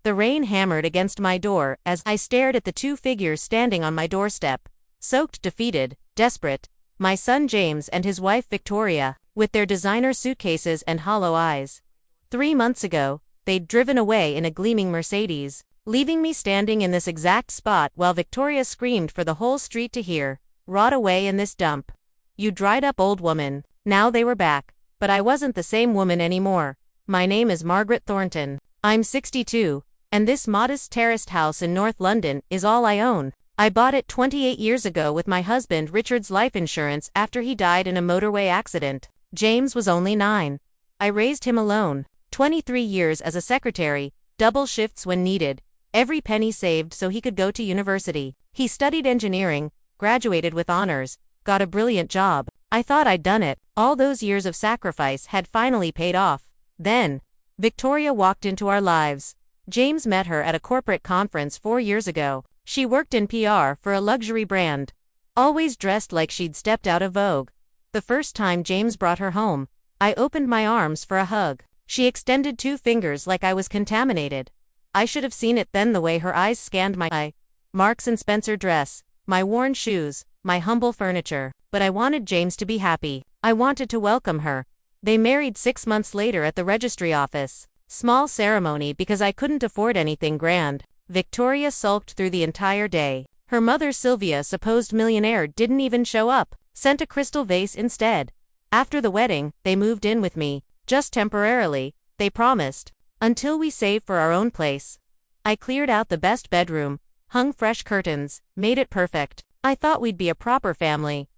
The rain hammered against my door as I stared at the two figures standing on my doorstep. Soaked, defeated, desperate. My son James and his wife Victoria, with their designer suitcases and hollow eyes. 3 months ago, they'd driven away in a gleaming Mercedes, leaving me standing in this exact spot while Victoria screamed for the whole street to hear, "Rot away in this dump. You dried up old woman." Now they were back, but I wasn't the same woman anymore. My name is Margaret Thornton. I'm 62, and this modest terraced house in North London is all I own. I bought it 28 years ago with my husband Richard's life insurance after he died in a motorway accident. James was only 9. I raised him alone. 23 years as a secretary, double shifts when needed, every penny saved so he could go to university. He studied engineering, graduated with honors, got a brilliant job. I thought I'd done it. All those years of sacrifice had finally paid off. Then, Victoria walked into our lives. James met her at a corporate conference 4 years ago. She worked in PR for a luxury brand. Always dressed like she'd stepped out of Vogue. The first time James brought her home, I opened my arms for a hug. She extended 2 fingers like I was contaminated. I should have seen it then, the way her eyes scanned my Marks and Spencer dress, my worn shoes, my humble furniture. But I wanted James to be happy. I wanted to welcome her. They married 6 months later at the registry office. Small ceremony because I couldn't afford anything grand. Victoria sulked through the entire day. Her mother Sylvia, supposed millionaire, didn't even show up, sent a crystal vase instead. After the wedding, they moved in with me, just temporarily, they promised, until we save for our own place. I cleared out the best bedroom, hung fresh curtains, made it perfect. I thought we'd be a proper family.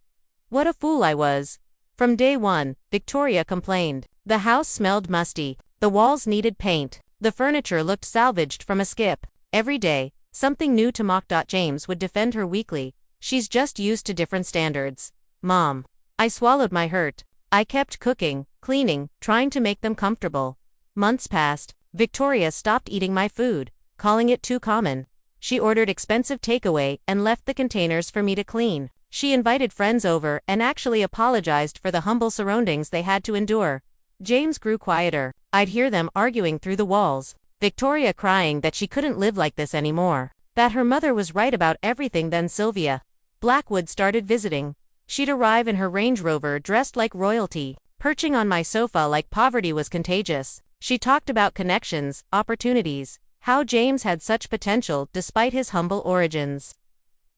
What a fool I was. From day one, Victoria complained. The house smelled musty. The walls needed paint. The furniture looked salvaged from a skip. Every day, something new to mock. James would defend her weakly. She's just used to different standards. Mom. I swallowed my hurt. I kept cooking, cleaning, trying to make them comfortable. Months passed. Victoria stopped eating my food, calling it too common. She ordered expensive takeaway and left the containers for me to clean. She invited friends over and actually apologized for the humble surroundings they had to endure. James grew quieter. I'd hear them arguing through the walls. Victoria crying that she couldn't live like this anymore. That her mother was right about everything. Then Sylvia Blackwood started visiting. She'd arrive in her Range Rover dressed like royalty, perching on my sofa like poverty was contagious. She talked about connections, opportunities, how James had such potential despite his humble origins.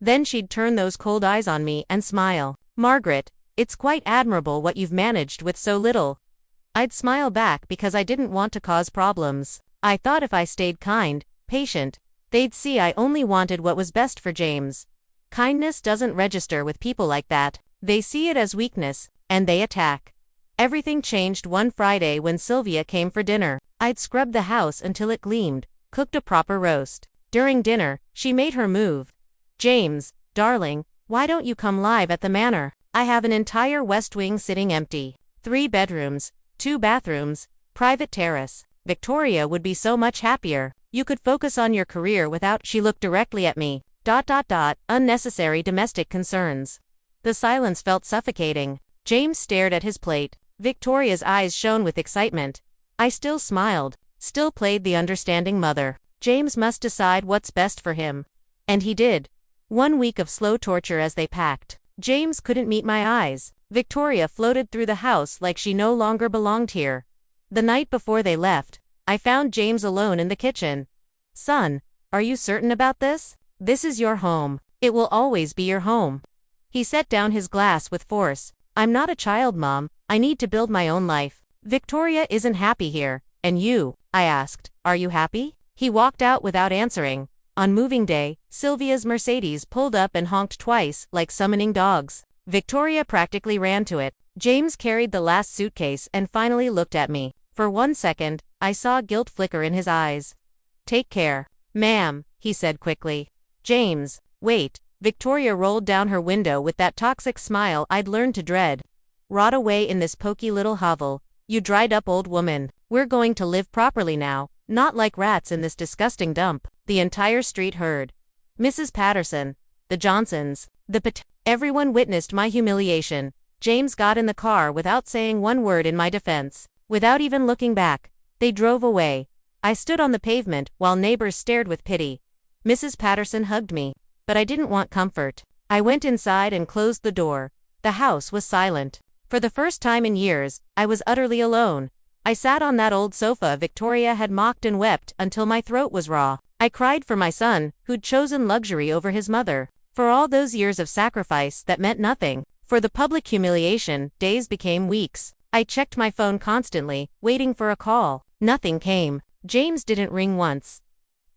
Then she'd turn those cold eyes on me and smile. "Margaret, it's quite admirable what you've managed with so little." I'd smile back because I didn't want to cause problems. I thought if I stayed kind, patient, they'd see I only wanted what was best for James. Kindness doesn't register with people like that. They see it as weakness, and they attack. Everything changed one Friday when Sylvia came for dinner. I'd scrubbed the house until it gleamed, cooked a proper roast. During dinner, she made her move. "James, darling, why don't you come live at the manor? I have an entire west wing sitting empty. 3 bedrooms, 2 bathrooms, private terrace. Victoria would be so much happier. You could focus on your career without." She looked directly at me. Unnecessary domestic concerns. The silence felt suffocating. James stared at his plate. Victoria's eyes shone with excitement. I still smiled, still played the understanding mother. James must decide what's best for him. And he did. 1 week of slow torture as they packed. James couldn't meet my eyes. Victoria floated through the house like she no longer belonged here. The night before they left, I found James alone in the kitchen. "Son, are you certain about this? This is your home. It will always be your home." He set down his glass with force. "I'm not a child, Mom. I need to build my own life. Victoria isn't happy here, and you," I asked, "are you happy?" He walked out without answering. On moving day, Sylvia's Mercedes pulled up and honked twice, like summoning dogs. Victoria practically ran to it. James carried the last suitcase and finally looked at me. For 1 second, I saw guilt flicker in his eyes. "Take care, ma'am," he said quickly. "James, wait." Victoria rolled down her window with that toxic smile I'd learned to dread. "Rot away in this poky little hovel, you dried up old woman. We're going to live properly now, not like rats in this disgusting dump." The entire street heard. Mrs. Patterson, the Johnsons, everyone witnessed my humiliation. James got in the car without saying one word in my defense. Without even looking back, they drove away. I stood on the pavement while neighbors stared with pity. Mrs. Patterson hugged me, but I didn't want comfort. I went inside and closed the door. The house was silent. For the first time in years, I was utterly alone. I sat on that old sofa Victoria had mocked and wept until my throat was raw. I cried for my son, who'd chosen luxury over his mother. For all those years of sacrifice that meant nothing. For the public humiliation, days became weeks. I checked my phone constantly, waiting for a call. Nothing came. James didn't ring once.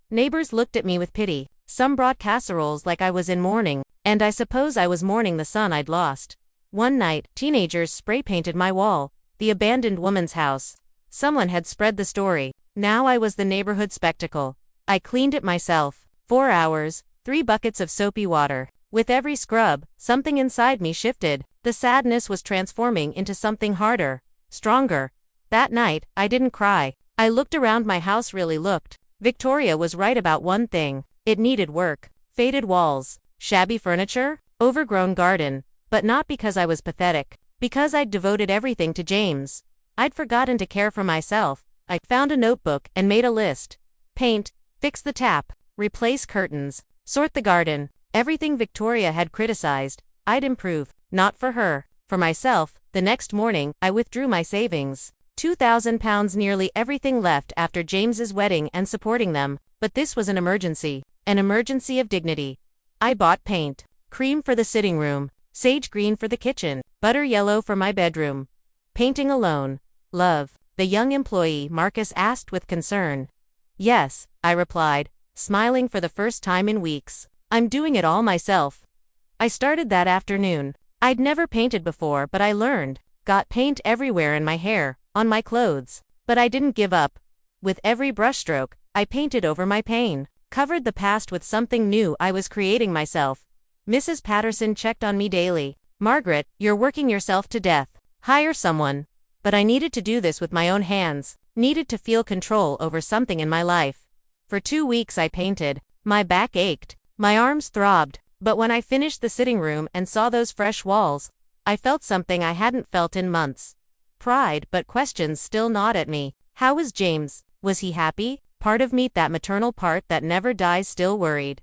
Neighbors looked at me with pity. Some brought casseroles like I was in mourning, and I suppose I was mourning the son I'd lost. One night, teenagers spray-painted my wall. The abandoned woman's house. Someone had spread the story. Now I was the neighborhood spectacle. I cleaned it myself. 4 hours, 3 buckets of soapy water. With every scrub, something inside me shifted. The sadness was transforming into something harder, stronger. That night, I didn't cry. I looked around my house, really looked. Victoria was right about one thing. It needed work. Faded walls, shabby furniture, overgrown garden. But not because I was pathetic. Because I'd devoted everything to James. I'd forgotten to care for myself. I found a notebook and made a list. Paint, fix the tap, replace curtains, sort the garden. Everything Victoria had criticized, I'd improve. Not for her. For myself. The next morning, I withdrew my savings. £2,000, nearly everything left after James's wedding and supporting them. But this was an emergency. An emergency of dignity. I bought paint. Cream for the sitting room. Sage green for the kitchen. Butter yellow for my bedroom. Painting alone. Love? The young employee Marcus asked with concern. Yes, I replied, smiling for the first time in weeks. I'm doing it all myself. I started that afternoon. I'd never painted before, but I learned. Got paint everywhere in my hair, on my clothes. But I didn't give up. With every brushstroke, I painted over my pain. Covered the past with something new I was creating myself. Mrs. Patterson checked on me daily. Margaret, you're working yourself to death. Hire someone. But I needed to do this with my own hands. Needed to feel control over something in my life. For 2 weeks I painted. My back ached. My arms throbbed. But when I finished the sitting room and saw those fresh walls, I felt something I hadn't felt in months. Pride, but questions still gnawed at me. How was James? Was he happy? Part of me, that maternal part that never dies, still worried.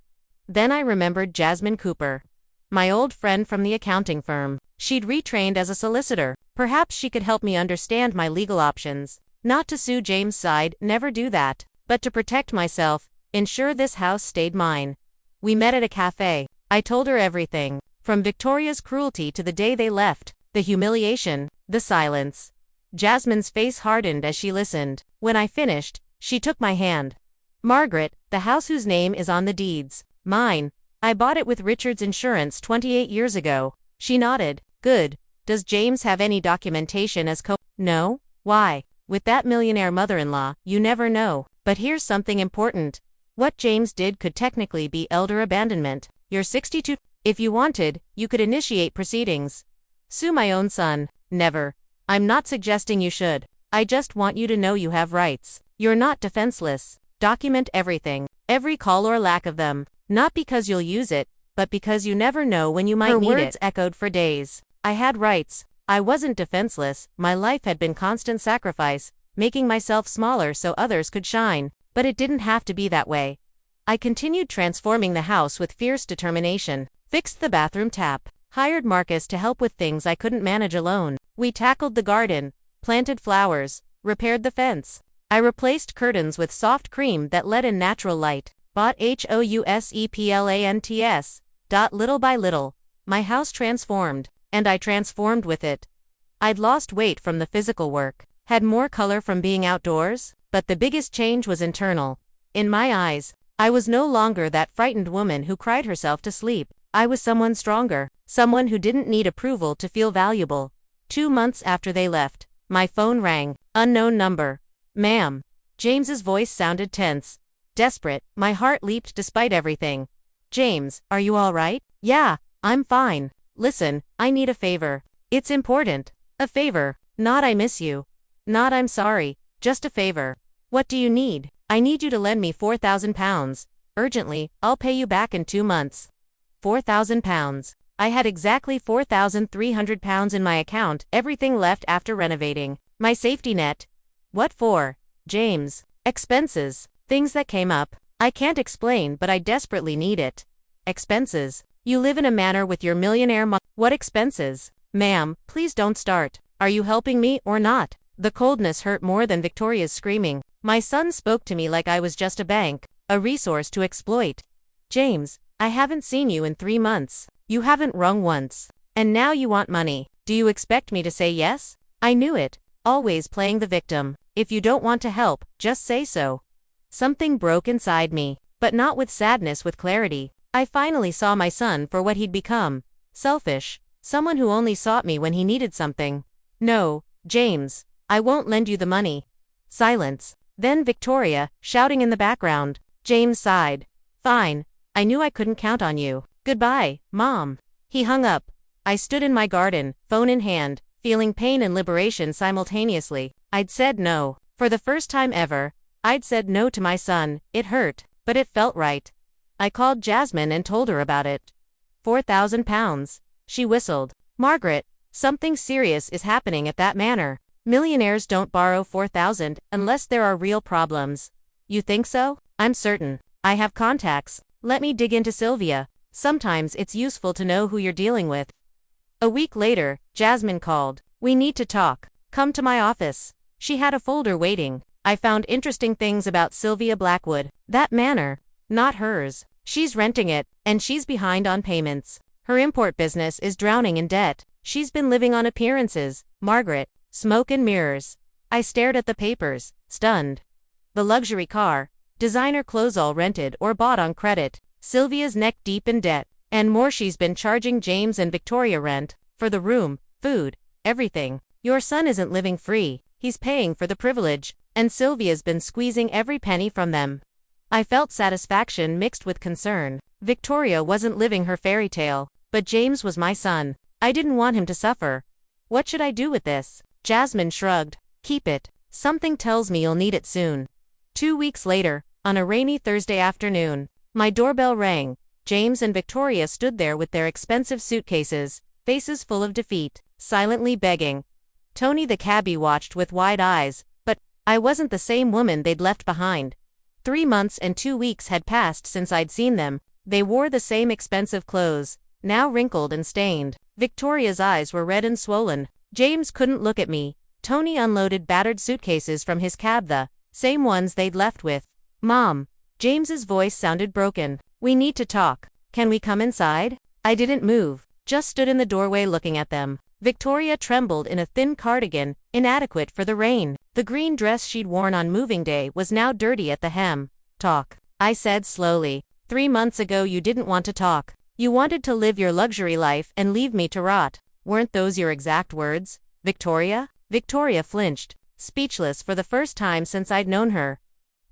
Then I remembered Jasmine Cooper. My old friend from the accounting firm. She'd retrained as a solicitor. Perhaps she could help me understand my legal options. Not to sue James' side, never do that. But to protect myself, ensure this house stayed mine. We met at a cafe. I told her everything. From Victoria's cruelty to the day they left. The humiliation. The silence. Jasmine's face hardened as she listened. When I finished, she took my hand. Margaret, the house whose name is on the deeds. Mine. I bought it with Richard's insurance 28 years ago. She nodded. Good. Does James have any documentation as No? Why? With that millionaire mother-in-law, you never know. But here's something important. What James did could technically be elder abandonment. You're 62. If you wanted, you could initiate proceedings. Sue my own son. Never. I'm not suggesting you should. I just want you to know you have rights. You're not defenseless. Document everything. Every call or lack of them. Not because you'll use it, but because you never know when you might need it. Her words echoed for days. I had rights. I wasn't defenseless. My life had been constant sacrifice, making myself smaller so others could shine. But it didn't have to be that way. I continued transforming the house with fierce determination. Fixed the bathroom tap. Hired Marcus to help with things I couldn't manage alone. We tackled the garden, planted flowers, repaired the fence. I replaced curtains with soft cream that let in natural light. Bought houseplants. Little by little, my house transformed, and I transformed with it. I'd lost weight from the physical work, had more color from being outdoors, but the biggest change was internal. In my eyes, I was no longer that frightened woman who cried herself to sleep. I was someone stronger, someone who didn't need approval to feel valuable. 2 months after they left, my phone rang. Unknown number. Ma'am. James's voice sounded tense. Desperate, my heart leaped despite everything. James, are you all right? Yeah, I'm fine. Listen, I need a favor. It's important. A favor. Not I miss you. Not I'm sorry. Just a favor. What do you need? I need you to lend me £4,000. Urgently, I'll pay you back in 2 months. £4,000. I had exactly £4,300 in my account, everything left after renovating. My safety net. What for? James. Expenses. Things that came up. I can't explain, but I desperately need it. Expenses. You live in a manor with your millionaire mom. What expenses? Ma'am, please don't start. Are you helping me or not? The coldness hurt more than Victoria's screaming. My son spoke to me like I was just a bank, a resource to exploit. James, I haven't seen you in 3 months. You haven't rung once. And now you want money. Do you expect me to say yes? I knew it. Always playing the victim. If you don't want to help, just say so. Something broke inside me, but not with sadness, with clarity. I finally saw my son for what he'd become. Selfish. Someone who only sought me when he needed something. No, James, I won't lend you the money. Silence. Then Victoria, shouting in the background. James sighed. Fine. I knew I couldn't count on you. Goodbye, Mom. He hung up. I stood in my garden, phone in hand, feeling pain and liberation simultaneously. I'd said no. For the first time ever, I'd said no to my son. It hurt, but it felt right. I called Jasmine and told her about it. £4,000. She whistled. Margaret, something serious is happening at that manor. Millionaires don't borrow $4,000 unless there are real problems. You think so? I'm certain. I have contacts. Let me dig into Sylvia. Sometimes it's useful to know who you're dealing with. A week later, Jasmine called. We need to talk. Come to my office. She had a folder waiting. I found interesting things about Sylvia Blackwood. That manor. Not hers. She's renting it, and she's behind on payments. Her import business is drowning in debt. She's been living on appearances. Margaret. Smoke and mirrors. I stared at the papers, stunned. The luxury car. Designer clothes all rented or bought on credit. Sylvia's neck deep in debt. And more, she's been charging James and Victoria rent. For the room, food, everything. Your son isn't living free. He's paying for the privilege. And Sylvia's been squeezing every penny from them. I felt satisfaction mixed with concern. Victoria wasn't living her fairy tale. But James was my son. I didn't want him to suffer. What should I do with this? Jasmine shrugged. Keep it. Something tells me you'll need it soon. 2 weeks later, on a rainy Thursday afternoon, my doorbell rang. James and Victoria stood there with their expensive suitcases, faces full of defeat, silently begging. Tony the cabbie watched with wide eyes, but I wasn't the same woman they'd left behind. 3 months and 2 weeks had passed since I'd seen them. They wore the same expensive clothes, now wrinkled and stained. Victoria's eyes were red and swollen. James couldn't look at me. Tony unloaded battered suitcases from his cab, the same ones they'd left with. Mom. James's voice sounded broken. We need to talk. Can we come inside? I didn't move, just stood in the doorway looking at them. Victoria trembled in a thin cardigan, inadequate for the rain. The green dress she'd worn on moving day was now dirty at the hem. Talk. I said slowly. 3 months ago you didn't want to talk. You wanted to live your luxury life and leave me to rot. Weren't those your exact words, Victoria? Victoria flinched, speechless for the first time since I'd known her.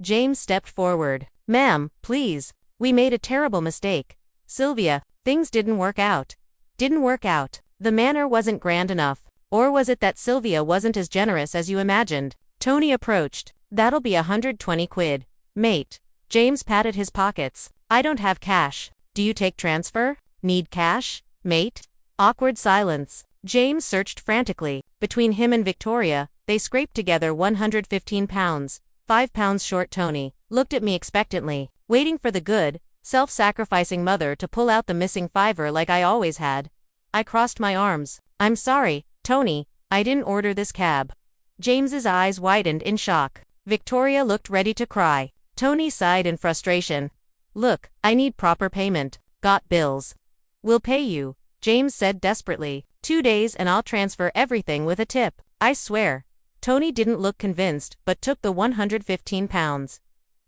James stepped forward. Ma'am, please. We made a terrible mistake. Sylvia, things didn't work out. Didn't work out. The manor wasn't grand enough. Or was it that Sylvia wasn't as generous as you imagined? Tony approached. That'll be 120 quid. Mate. James patted his pockets. I don't have cash. Do you take transfer? Need cash? Mate? Awkward silence. James searched frantically. Between him and Victoria, they scraped together £115. £5 short. Tony looked at me expectantly, waiting for the good, self-sacrificing mother to pull out the missing fiver like I always had. I crossed my arms. I'm sorry, Tony, I didn't order this cab. James's eyes widened in shock. Victoria looked ready to cry. Tony sighed in frustration. Look, I need proper payment. Got bills. We'll pay you, James said desperately. 2 days and I'll transfer everything with a tip. I swear. Tony didn't look convinced, but took the £115.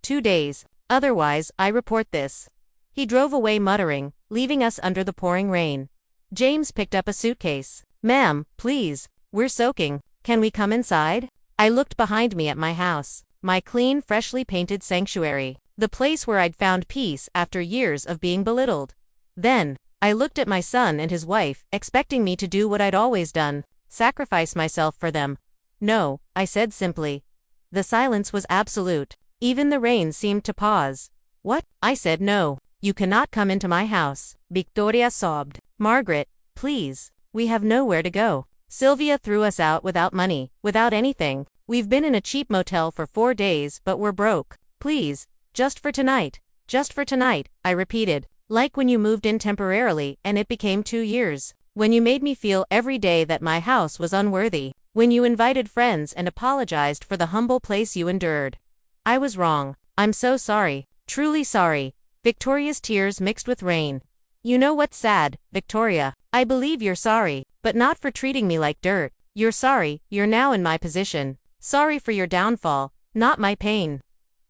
2 days. Otherwise, I report this. He drove away muttering, leaving us under the pouring rain. James picked up a suitcase. Ma'am, please. We're soaking. Can we come inside? I looked behind me at my house. My clean, freshly painted sanctuary. The place where I'd found peace after years of being belittled. Then, I looked at my son and his wife, expecting me to do what I'd always done. Sacrifice myself for them. No, I said simply. The silence was absolute. Even the rain seemed to pause. What? I said no. You cannot come into my house. Victoria sobbed. Margaret, please. We have nowhere to go. Sylvia threw us out without money, without anything. We've been in a cheap motel for 4 days, but we're broke. Please, just for tonight. Just for tonight, I repeated. Like when you moved in temporarily and it became 2 years. When you made me feel every day that my house was unworthy. When you invited friends and apologized for the humble place you endured. I was wrong. I'm so sorry. Truly sorry. Victoria's tears mixed with rain. You know what's sad, Victoria? I believe you're sorry, but not for treating me like dirt. You're sorry, you're now in my position. Sorry for your downfall, not my pain.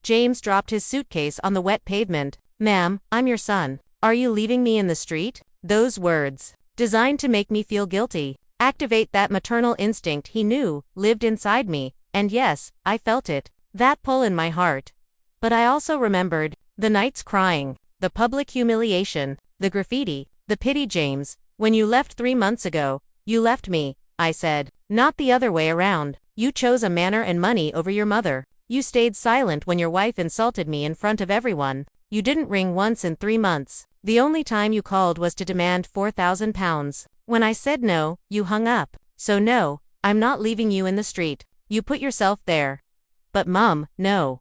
James dropped his suitcase on the wet pavement. Ma'am, I'm your son. Are you leaving me in the street? Those words, designed to make me feel guilty, activate that maternal instinct he knew lived inside me, and yes, I felt it, that pull in my heart. But I also remembered the nights crying, the public humiliation, the graffiti, the pity. James, when you left 3 months ago, you left me, I said, not the other way around. You chose a manor and money over your mother. You stayed silent when your wife insulted me in front of everyone. You didn't ring once in 3 months. The only time you called was to demand £4,000. When I said no, you hung up. So no, I'm not leaving you in the street. You put yourself there. But Mum, no.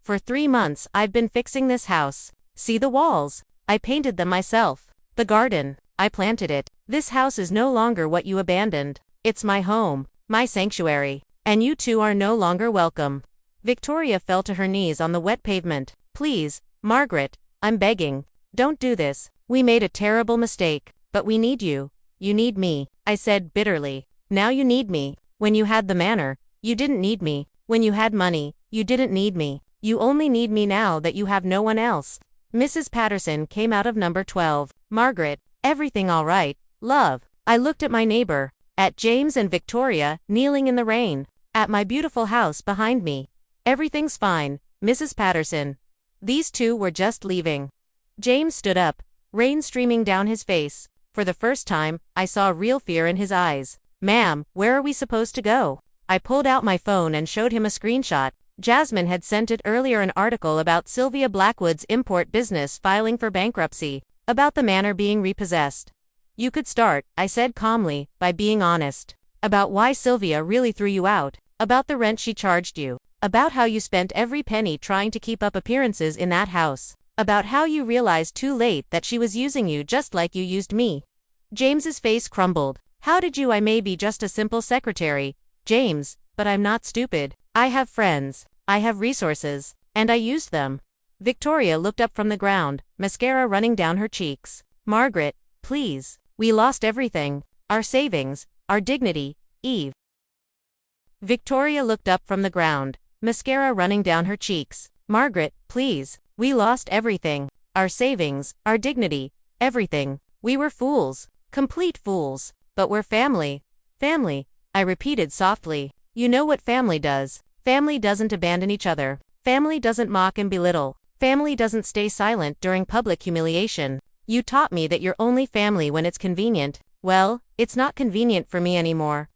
For 3 months I've been fixing this house. See the walls? I painted them myself. The garden, I planted it. This house is no longer what you abandoned. It's my home, my sanctuary. And you two are no longer welcome. Victoria fell to her knees on the wet pavement. Please, Margaret, I'm begging. Don't do this. We made a terrible mistake, but we need you. You need me, I said bitterly. Now you need me. When you had the manor, you didn't need me. When you had money, you didn't need me. You only need me now that you have no one else. Mrs. Patterson came out of number 12. Margaret, everything all right, love? I looked at my neighbor, at James and Victoria, kneeling in the rain, at my beautiful house behind me. Everything's fine, Mrs. Patterson. These two were just leaving. James stood up, rain streaming down his face. For the first time, I saw real fear in his eyes. Ma'am, where are we supposed to go? I pulled out my phone and showed him a screenshot. Jasmine had sent it earlier, an article about Sylvia Blackwood's import business filing for bankruptcy, about the manor being repossessed. You could start, I said calmly, by being honest. About why Sylvia really threw you out, about the rent she charged you, about how you spent every penny trying to keep up appearances in that house, about how you realized too late that she was using you just like you used me. James's face crumbled. How did you? I may be just a simple secretary, James, but I'm not stupid. I have friends. I have resources, and I used them. Victoria looked up from the ground, mascara running down her cheeks. Margaret, please. We lost everything. Our savings, our dignity, Eve. Victoria looked up from the ground, mascara running down her cheeks. Margaret, please. We lost everything. Our savings, our dignity, everything. We were fools. Complete fools. But we're family. Family, I repeated softly. You know what family does. Family doesn't abandon each other. Family doesn't mock and belittle. Family doesn't stay silent during public humiliation. You taught me that you're only family when it's convenient. Well, it's not convenient for me anymore.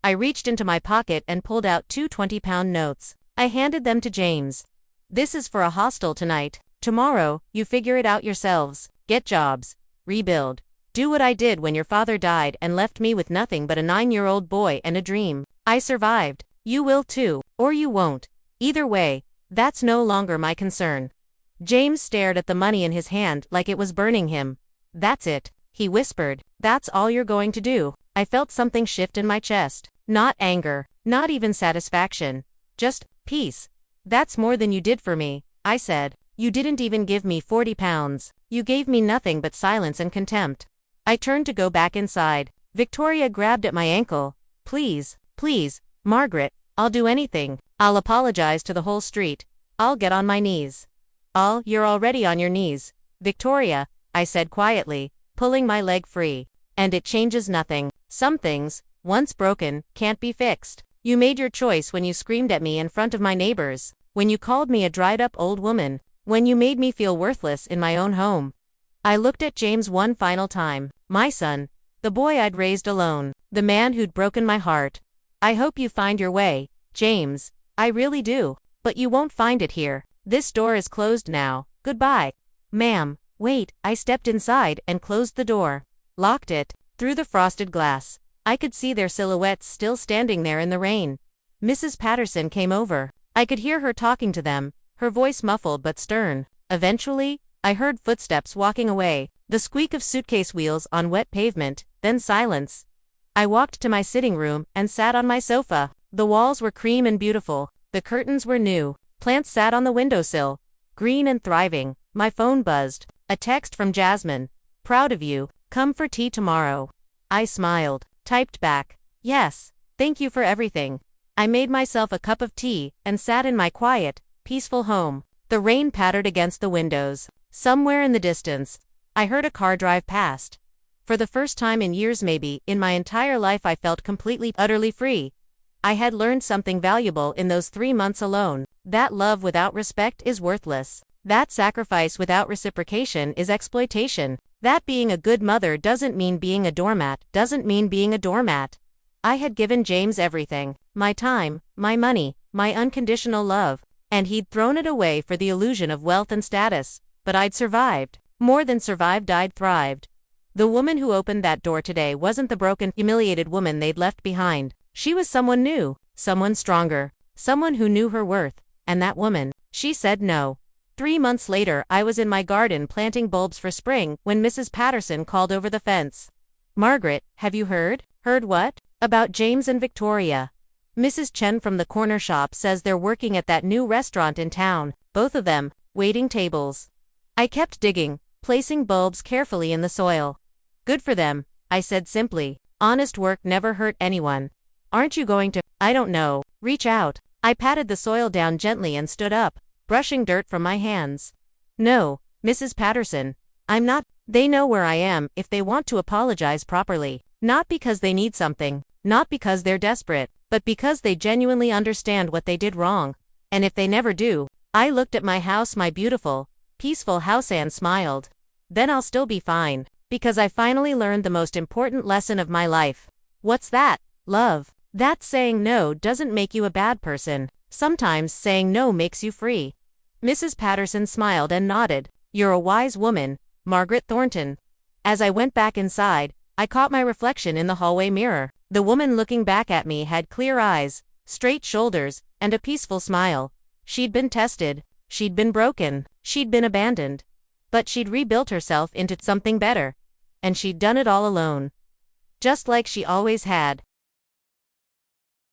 I reached into my pocket and pulled out 2 20-pound notes. I handed them to James. This is for a hostel tonight. Tomorrow, you figure it out yourselves. Get jobs. Rebuild. Do what I did when your father died and left me with nothing but a 9-year-old boy and a dream. I survived. You will too, or you won't. Either way, that's no longer my concern. James stared at the money in his hand like it was burning him. That's it, he whispered. That's all you're going to do. I felt something shift in my chest. Not anger, not even satisfaction. Just peace. That's more than you did for me, I said. You didn't even give me £40. You gave me nothing but silence and contempt. I turned to go back inside. Victoria grabbed at my ankle. Please, please, Margaret, I'll do anything. I'll apologize to the whole street. I'll get on my knees. You're already on your knees, Victoria, I said quietly, pulling my leg free. And it changes nothing. Some things, once broken, can't be fixed. You made your choice when you screamed at me in front of my neighbors, when you called me a dried-up old woman, when you made me feel worthless in my own home. I looked at James one final time. My son, the boy I'd raised alone, the man who'd broken my heart. I hope you find your way, James. I really do. But you won't find it here. This door is closed now. Goodbye. Ma'am, wait. I stepped inside and closed the door. Locked it. Through the frosted glass, I could see their silhouettes still standing there in the rain. Mrs. Patterson came over. I could hear her talking to them, her voice muffled but stern. Eventually, I heard footsteps walking away, the squeak of suitcase wheels on wet pavement, then silence. I walked to my sitting room and sat on my sofa. The walls were cream and beautiful, the curtains were new, plants sat on the windowsill, green and thriving. My phone buzzed. A text from Jasmine. Proud of you, come for tea tomorrow. I smiled, typed back, yes, thank you for everything. I made myself a cup of tea and sat in my quiet, peaceful home. The rain pattered against the windows. Somewhere in the distance, I heard a car drive past. For the first time in years, maybe in my entire life, I felt completely, utterly free. I had learned something valuable in those 3 months alone. That love without respect is worthless. That sacrifice without reciprocation is exploitation. That being a good mother doesn't mean being a doormat, I had given James everything. My time, my money, my unconditional love. And he'd thrown it away for the illusion of wealth and status. But I'd survived. More than survived, I'd thrived. The woman who opened that door today wasn't the broken, humiliated woman they'd left behind. She was someone new, someone stronger, someone who knew her worth. And that woman, she said no. 3 months later, I was in my garden planting bulbs for spring when Mrs. Patterson called over the fence. Margaret, have you heard? Heard what? About James and Victoria. Mrs. Chen from the corner shop says they're working at that new restaurant in town, both of them, waiting tables. I kept digging, placing bulbs carefully in the soil. Good for them, I said simply. Honest work never hurt anyone. Aren't you going to, I don't know, reach out? I patted the soil down gently and stood up, brushing dirt from my hands. No, Mrs. Patterson, I'm not. They know where I am if they want to apologize properly. Not because they need something, not because they're desperate, but because they genuinely understand what they did wrong. And if they never do, I looked at my house, my beautiful, peaceful house, and smiled. Then I'll still be fine, because I finally learned the most important lesson of my life. What's that? Love. That saying no doesn't make you a bad person. Sometimes saying no makes you free. Mrs. Patterson smiled and nodded. You're a wise woman, Margaret Thornton. As I went back inside, I caught my reflection in the hallway mirror. The woman looking back at me had clear eyes, straight shoulders, and a peaceful smile. She'd been tested, she'd been broken, she'd been abandoned. But she'd rebuilt herself into something better. And she'd done it all alone. Just like she always had.